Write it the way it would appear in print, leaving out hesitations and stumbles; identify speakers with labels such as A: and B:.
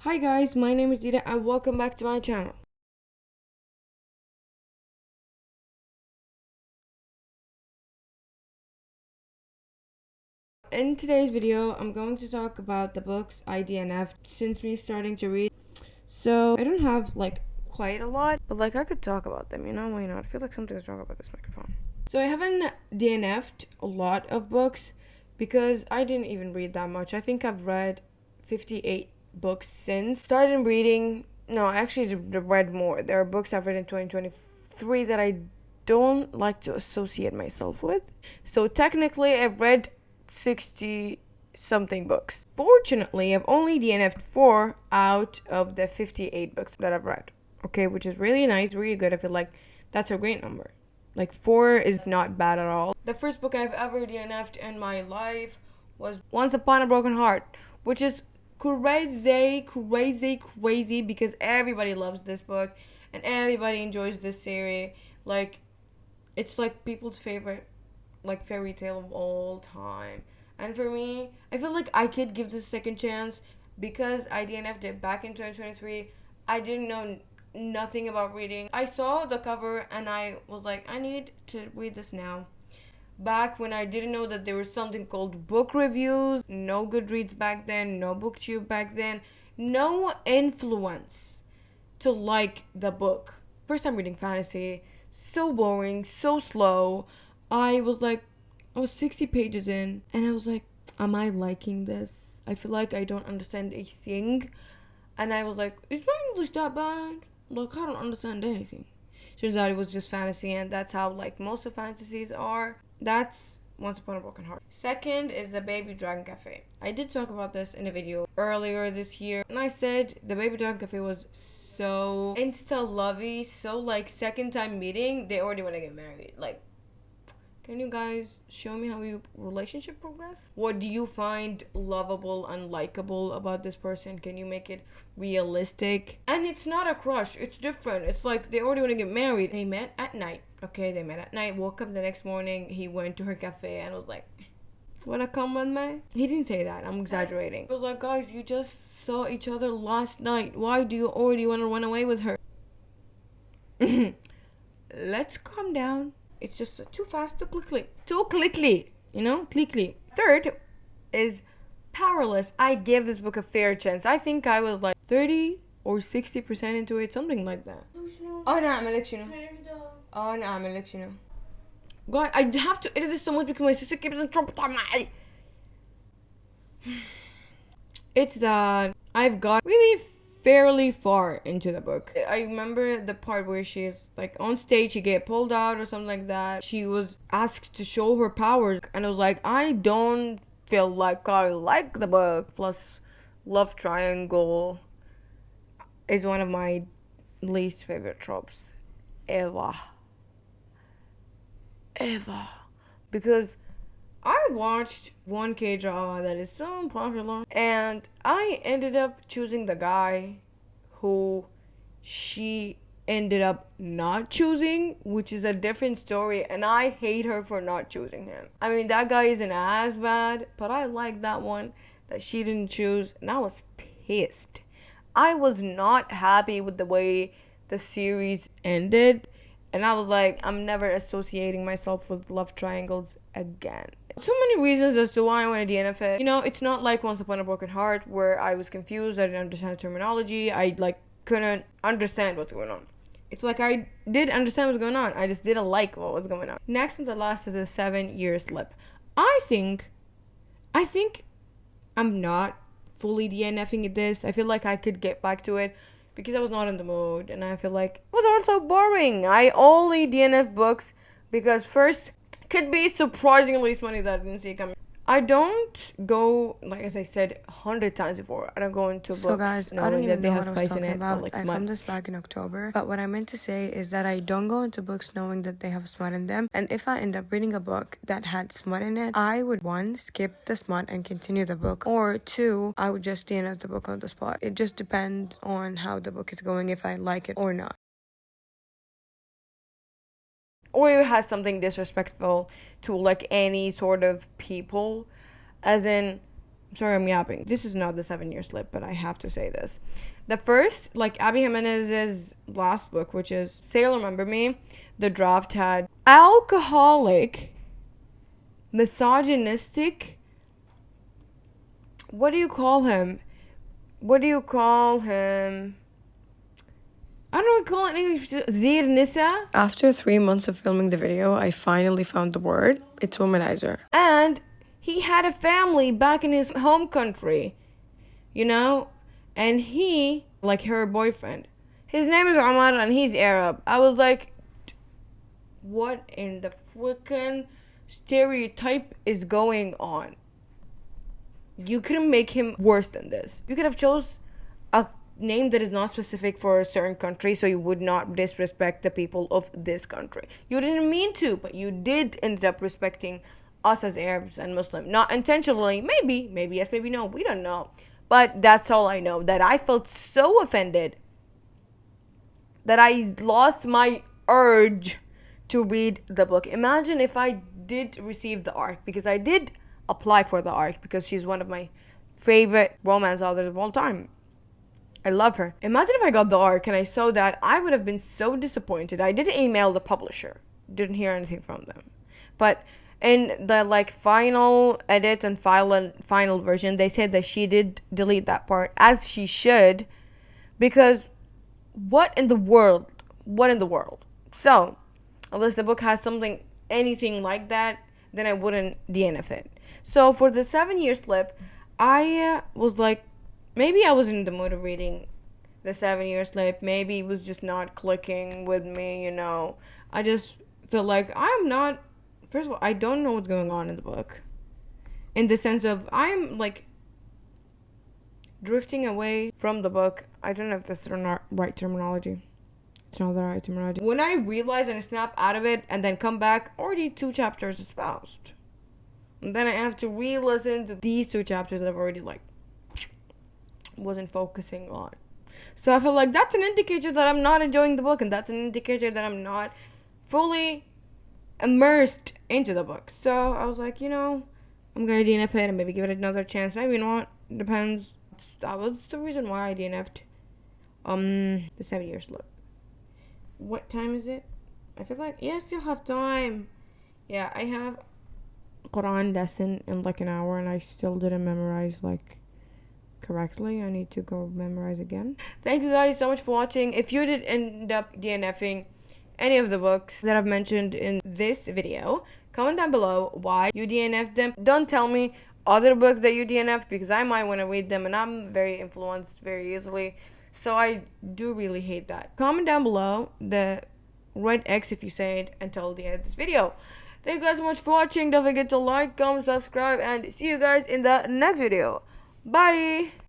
A: Hi guys, my name is Dita and welcome back to my channel. In today's video, I'm going to talk about the books I DNFed since me starting to read. So, I don't have quite a lot, but I could talk about them, why not? I feel like something is wrong about this microphone. So, I haven't DNFed a lot of books because I didn't even read that much. I think I've read 58 books since started reading. No, I actually read more. There are books I've read in 2023 that I don't like to associate myself with. So technically, I've read 60 something books. Fortunately, I've only DNF'd 4 out of the 58 books that I've read. Okay, which is really nice, really good. I feel like that's a great number. 4 is not bad at all. The first book I've ever DNF'd in my life was Once Upon a Broken Heart, which is crazy because everybody loves this book and everybody enjoys this series. It's people's favorite fairy tale of all time. And for me, I feel like I could give this a second chance because I DNF'd it back in 2023. I didn't know nothing about reading. I saw the cover and I was like, I need to read this now. Back when I didn't know that there was something called book reviews, no Goodreads back then, no Booktube back then, no influence to like the book. First time reading fantasy, so boring, so slow. I was 60 pages in and I was like, am I liking this? I feel like I don't understand a thing. And I was like, is my English that bad? I don't understand anything. Turns out it was just fantasy, and that's how most of fantasies are. That's Once Upon a Broken Heart. Second is The Baby Dragon Cafe. I did talk about this in a video earlier this year, and I said The Baby Dragon Cafe was so insta-lovey, so second time meeting, they already want to get married. Can you guys show me how your relationship progress? What do you find lovable and likable about this person? Can you make it realistic? And it's not a crush. It's different. It's they already want to get married. They met at night. Okay, they met at night. Woke up the next morning. He went to her cafe and was like, wanna come with me? He didn't say that. I'm exaggerating. He was like, guys, you just saw each other last night. Why do you already want to run away with her? Let's calm down. It's just too fast, too quickly. Quickly. Third is Powerless. I gave this book a fair chance. I think I was 30 or 60% into it, something like that. أنا أعمل لك شنو؟ أنا أعمل لك شنو؟ God, I have to edit this so much because my sister keeps in trouble. It's that I've got really fairly far into the book. I remember the part where she's on stage, she get pulled out or something like that. She was asked to show her powers and I was like, I don't feel like I like the book. Plus, love triangle is one of my least favorite tropes ever. Because I watched one K-drama that is so popular and I ended up choosing the guy who she ended up not choosing, which is a different story, and I hate her for not choosing him. I mean, that guy isn't as bad, but I like that one that she didn't choose, and I was pissed. I was not happy with the way the series ended, and I was like, I'm never associating myself with love triangles again. So many reasons as to why I want to DNF it. It's not like Once Upon a Broken Heart where I was confused, I didn't understand terminology, I couldn't understand what's going on. It's I did understand what's going on, I just didn't like what was going on. Next and the last is the 7-year slip. I think I'm not fully DNFing this. I feel like I could get back to it because I was not in the mood, and I feel like it was also boring. I only DNF books because first, could be surprisingly funny that I didn't see it coming. I don't go, as I said 100 times before, I don't go into books.
B: So guys, I don't even know what I was talking about. I
A: smut.
B: filmed this back in October. But what I meant to say is that I don't go into books knowing that they have smut in them. And if I end up reading a book that had smut in it, I would, one, skip the smut and continue the book. Or two, I would just DNF the book on the spot. It just depends on how the book is going, if I like it or not.
A: Or it has something disrespectful to any sort of people, as in I'm sorry, I'm yapping. This is not the 7-year slip, but I have to say this. The first, like Abby Jimenez's last book, which is Say Remember Me, the draft had alcoholic, misogynistic, what do you call him? I don't know what to call it in English. Zir Nisa.
B: After 3 months of filming the video, I finally found the word. It's womanizer.
A: And he had a family back in his home country, you know? And he, like her boyfriend, his name is Omar and he's Arab. I was like, what in the freaking stereotype is going on? You couldn't make him worse than this. You could have chose a name that is not specific for a certain country so you would not disrespect the people of this country. You didn't mean to, but you did end up respecting us as Arabs and Muslim. Not intentionally, maybe yes, maybe no, we don't know. But that's all I know, that I felt so offended that I lost my urge to read the book. Imagine if I did receive the arc, because I did apply for the arc because she's one of my favorite romance authors of all time. I love her. Imagine if I got the arc and I saw that, I would have been so disappointed. I did email the publisher. Didn't hear anything from them. But in the like final edit and final version, they said that she did delete that part, as she should, because what in the world? So, unless the book has something, anything like that, then I wouldn't DNF it. So for the 7-year slip, I was like, maybe I was in the mood of reading the 7-year slip. Maybe it was just not clicking with me, you know. I just feel like I'm not, first of all, I don't know what's going on in the book. In the sense of, I'm like drifting away from the book. I don't know if that's the right terminology. It's not the right terminology. When I realize and I snap out of it and then come back, already 2 chapters espoused. And then I have to re-listen to these 2 chapters that I've already like wasn't focusing on. So I feel like that's an indicator that I'm not enjoying the book, and that's an indicator that I'm not fully immersed into the book. So I was like, you know, I'm gonna DNF it and maybe give it another chance. Maybe not. Depends. That was the reason why I DNF'd the 7-year slip. What time is it? I feel like, yeah, I still have time. Yeah, I have Quran lesson in like an hour and I still didn't memorize like correctly. I need to go memorize again. Thank you guys so much for watching. If you did end up DNFing any of the books that I've mentioned in this video, comment down below why you DNF'd them. Don't tell me other books that you DNF'd, because I might want to read them and I'm very influenced very easily. So I do really hate that. Comment down below the red X if you say it until the end of this video. Thank you guys so much for watching. Don't forget to like, comment, subscribe, and see you guys in the next video. Bye!